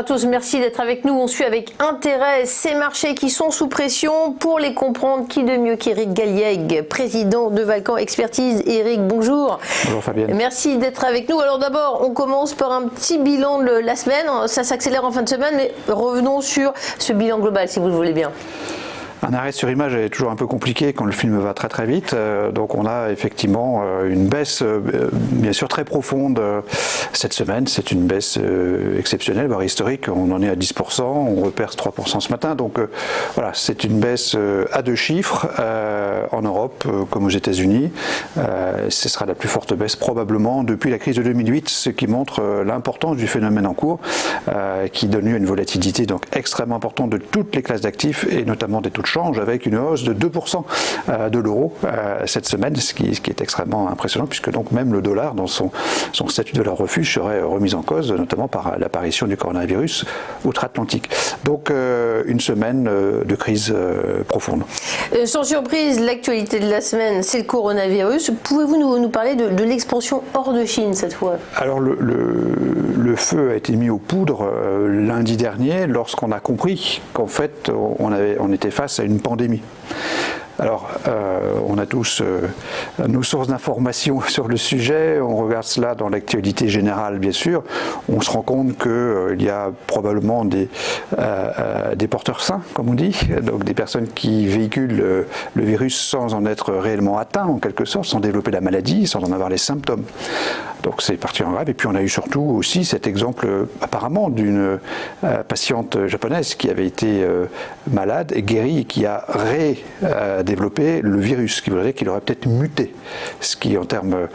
à tous, merci d'être avec nous. On suit avec intérêt ces marchés qui sont sous pression. Pour les comprendre, qui de mieux qu'Éric Galliègue, président de Valcan Expertise. Éric, bonjour. Bonjour Fabienne. Merci d'être avec nous. Alors d'abord, on commence par un petit bilan de la semaine. Ça s'accélère en fin de semaine, mais revenons sur ce bilan global, si vous le voulez bien. Un arrêt sur image est toujours un peu compliqué quand le film va très très vite, donc on a effectivement une baisse bien sûr très profonde cette semaine. C'est une baisse exceptionnelle, voire historique. On en est à 10%, on reperce 3% ce matin, donc voilà, c'est une baisse à deux chiffres en Europe comme aux États-Unis. Ce sera la plus forte baisse probablement depuis la crise de 2008, ce qui montre l'importance du phénomène en cours, qui donne lieu à une volatilité donc extrêmement importante de toutes les classes d'actifs et notamment des taux de change, avec une hausse de 2% de l'euro cette semaine, ce qui est extrêmement impressionnant, puisque donc même le dollar, dans son statut de dollar refuge, serait remis en cause, notamment par l'apparition du coronavirus outre-Atlantique. Donc une semaine de crise profonde. Sans surprise, l'actualité de la semaine, c'est le coronavirus. Pouvez-vous nous parler de l'expansion hors de Chine cette fois? Alors le feu a été mis aux poudres lundi dernier, lorsqu'on a compris qu'en fait on était face à une pandémie. Alors, on a tous nos sources d'informations sur le sujet, on regarde cela dans l'actualité générale bien sûr, on se rend compte qu'il y a probablement des porteurs sains, comme on dit, donc des personnes qui véhiculent le virus sans en être réellement atteints en quelque sorte, sans développer la maladie, sans en avoir les symptômes. Donc c'est particulièrement grave. Et puis on a eu surtout aussi cet exemple apparemment d'une patiente japonaise qui avait été malade et guérie et qui a développé le virus, ce qui voudrait dire qu'il aurait peut-être muté, ce qui en termes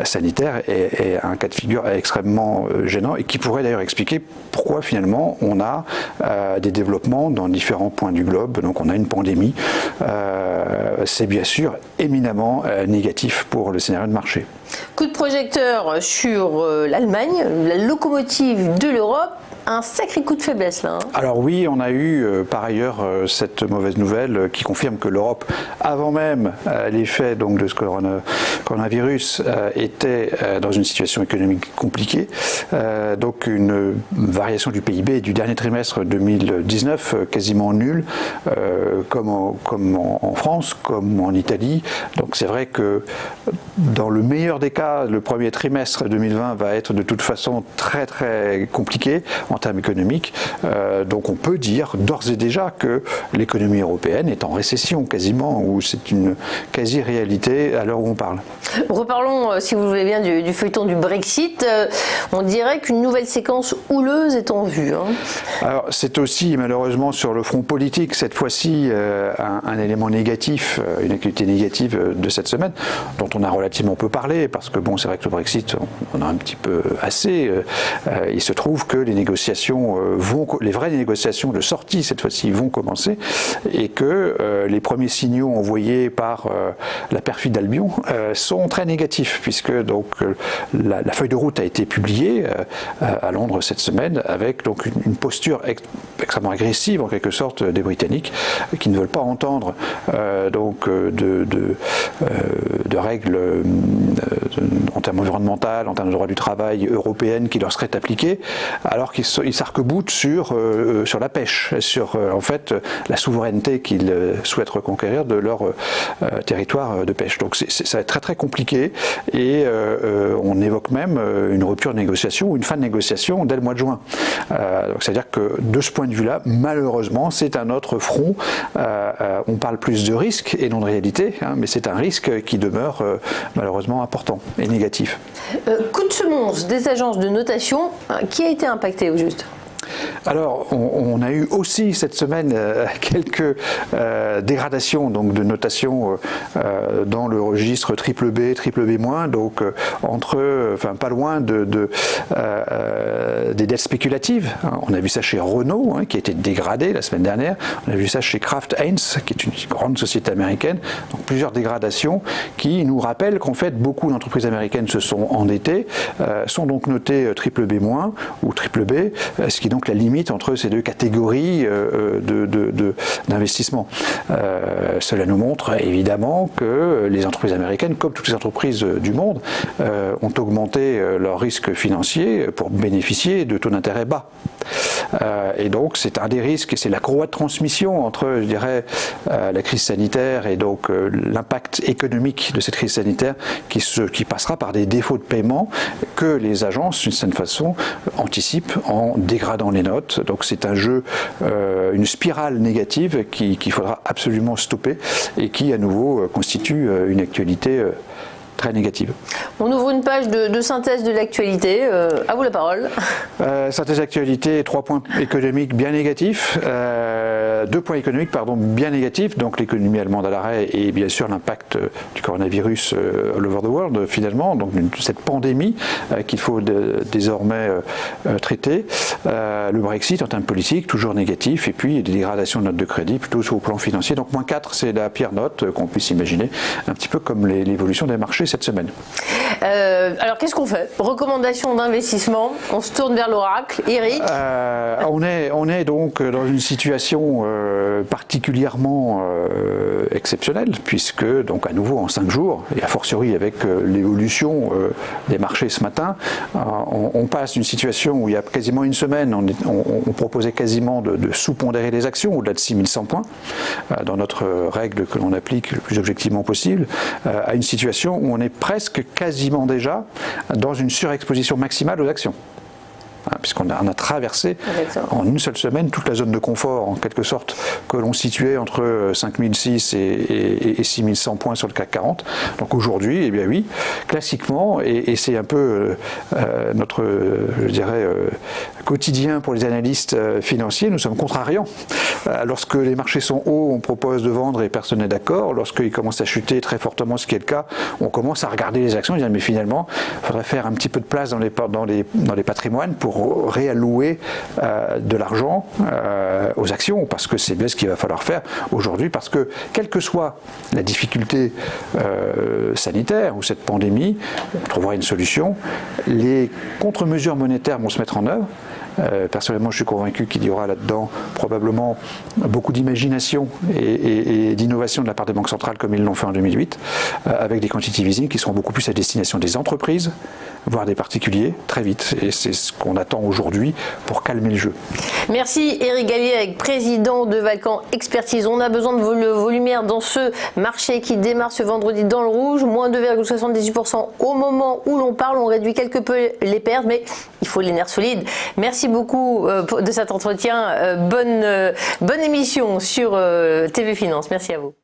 sanitaires est un cas de figure extrêmement gênant et qui pourrait d'ailleurs expliquer pourquoi finalement on a des développements dans différents points du globe. Donc on a une pandémie. C'est bien sûr éminemment négatif pour le scénario de marché. Coup de projecteur sur l'Allemagne, la locomotive de l'Europe. Un sacré coup de faiblesse là. Alors oui, on a eu par ailleurs cette mauvaise nouvelle qui confirme que l'Europe, avant même l'effet donc de ce coronavirus, était dans une situation économique compliquée. Donc une variation du PIB du dernier trimestre 2019 quasiment nulle, comme en France, comme en Italie. Donc c'est vrai que dans le meilleur des cas, le premier trimestre 2020 va être de toute façon très très compliqué en termes économiques. Donc on peut dire d'ores et déjà que l'économie européenne est en récession quasiment, ou c'est une quasi-réalité à l'heure où on parle. Reparlons, si vous voulez bien, du feuilleton du Brexit. On dirait qu'une nouvelle séquence houleuse est en vue. Alors c'est aussi malheureusement sur le front politique cette fois-ci un élément négatif, une actualité négative de cette semaine, dont on a relativement peu parlé, parce que bon, c'est vrai que le Brexit, on a un petit peu assez. Il se trouve que les vraies négociations de sortie cette fois-ci vont commencer, et que les premiers signaux envoyés par la perfide Albion sont très négatifs, puisque donc la feuille de route a été publiée à Londres cette semaine, avec donc une posture extrêmement agressive en quelque sorte des Britanniques, qui ne veulent pas entendre de règles en termes environnementaux, en termes de droit du travail européennes qui leur seraient appliquées, alors qu'ils s'arc-boutent sur la pêche, sur en fait la souveraineté qu'ils souhaitent reconquérir de leur territoire de pêche. Donc ça va être très très compliqué, et on évoque même une rupture de négociation ou une fin de négociation dès le mois de juin. Donc c'est-à-dire que de ce point de vue-là, malheureusement, c'est un autre front. On parle plus de risque et non de réalité, mais c'est un risque qui demeure malheureusement important et négatif. Coup de semonce des agences de notation, qui a été impacté au juste? Alors, on a eu aussi cette semaine quelques dégradations donc de notation dans le registre triple B, triple B-, donc pas loin des dettes spéculatives. On a vu ça chez Renault, qui a été dégradé la semaine dernière. On a vu ça chez Kraft Heinz, qui est une grande société américaine. Donc plusieurs dégradations qui nous rappellent qu'en fait beaucoup d'entreprises américaines se sont endettées, sont donc notées triple B- ou triple B, ce qui est donc la limite entre ces deux catégories d'investissement. Cela nous montre évidemment que les entreprises américaines, comme toutes les entreprises du monde, ont augmenté leurs risques financiers pour bénéficier de taux d'intérêt bas. Et donc c'est un des risques, et c'est la courroie de transmission entre, je dirais, la crise sanitaire et donc l'impact économique de cette crise sanitaire qui passera par des défauts de paiement que les agences, d'une certaine façon, anticipent en dégradant les notes. Donc c'est un jeu, une spirale négative qu'il faudra absolument stopper et qui à nouveau constitue une actualité très négative. On ouvre une page de synthèse de l'actualité. À vous la parole. Synthèse d'actualité, 3 points économiques bien négatifs, 2 points économiques bien négatifs, donc l'économie allemande à l'arrêt et bien sûr l'impact du coronavirus all over the world finalement, donc cette pandémie qu'il faut désormais traiter. Le Brexit en termes politiques, toujours négatif, et puis des dégradations de notes de crédit plutôt sur le plan financier. Donc -4, c'est la pire note qu'on puisse imaginer, un petit peu comme l'évolution des marchés cette semaine. Alors qu'est-ce qu'on fait? Recommandations d'investissement, on se tourne vers l'oracle. Eric? On est donc dans une situation particulièrement exceptionnelle, puisque donc à nouveau en 5 jours, et a fortiori avec l'évolution des marchés ce matin, on passe d'une situation où il y a quasiment une semaine, on proposait quasiment de sous-pondérer les actions au-delà de 6100 points, dans notre règle que l'on applique le plus objectivement possible, à une situation où on est presque quasiment déjà dans une surexposition maximale aux actions. Puisqu'on a traversé en une seule semaine toute la zone de confort, en quelque sorte, que l'on situait entre 5006 et 6100 points sur le CAC 40. Donc aujourd'hui, eh bien oui, classiquement, et c'est un peu notre, je dirais, quotidien pour les analystes financiers, nous sommes contrariants. Lorsque les marchés sont hauts, on propose de vendre et personne n'est d'accord. Lorsqu'ils commencent à chuter très fortement, ce qui est le cas, on commence à regarder les actions et dire mais finalement, il faudrait faire un petit peu de place dans les patrimoines pour réallouer de l'argent aux actions, parce que c'est bien ce qu'il va falloir faire aujourd'hui, parce que quelle que soit la difficulté sanitaire ou cette pandémie, on trouvera une solution. Les contre-mesures monétaires vont se mettre en œuvre. Personnellement, je suis convaincu qu'il y aura là-dedans probablement beaucoup d'imagination et d'innovation de la part des banques centrales comme ils l'ont fait en 2008, avec des quantitative easing qui seront beaucoup plus à destination des entreprises, voire des particuliers, très vite. Et c'est ce qu'on attend aujourd'hui pour calmer le jeu. Merci Eric Galliègue, président de Valcan Expertise. On a besoin de volumaire dans ce marché qui démarre ce vendredi dans le rouge, moins 2,78% au moment où l'on parle. On réduit quelque peu les pertes, mais il faut les nerfs solides. Merci beaucoup de cet entretien. Bonne émission sur TV Finance. Merci à vous.